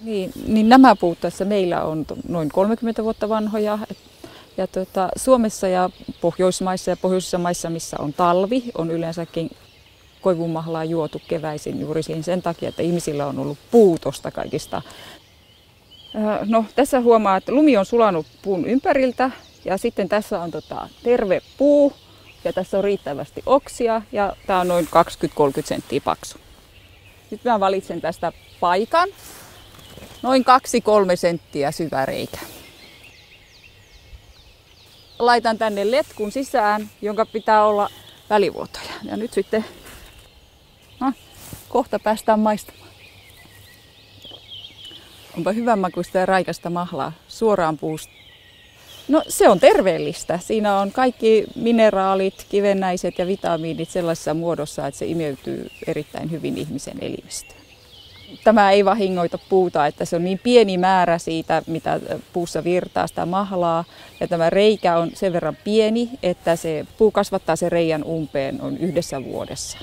Niin nämä puut tässä meillä on noin 30 vuotta vanhoja. Ja Suomessa ja Pohjoismaissa ja pohjoisissa maissa, missä on talvi, on yleensäkin koivunmahlaa juotu keväisin juuri sen takia, että ihmisillä on ollut puutosta kaikista. No, tässä huomaa, että lumi on sulanut puun ympäriltä ja sitten tässä on terve puu ja tässä on riittävästi oksia ja tämä on noin 20-30 senttiä paksu. Nyt mä valitsen tästä paikan, noin 2-3 senttiä syvä reikä. Laitan tänne letkun sisään, jonka pitää olla välivuotoja. Ja nyt sitten kohta päästään maistamaan. Onpa hyvän makuista ja raikasta mahlaa suoraan puusta. No se on terveellistä. Siinä on kaikki mineraalit, kivennäiset ja vitamiinit sellaisessa muodossa, että se imeytyy erittäin hyvin ihmisen elimistöön. Tämä ei vahingoita puuta, että se on niin pieni määrä siitä, mitä puussa virtaa sitä mahlaa. Ja tämä reikä on sen verran pieni, että se puu kasvattaa sen reiän umpeen on 1 vuodessa.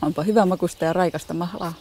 Onpa hyvän makuista ja raikasta mahlaa.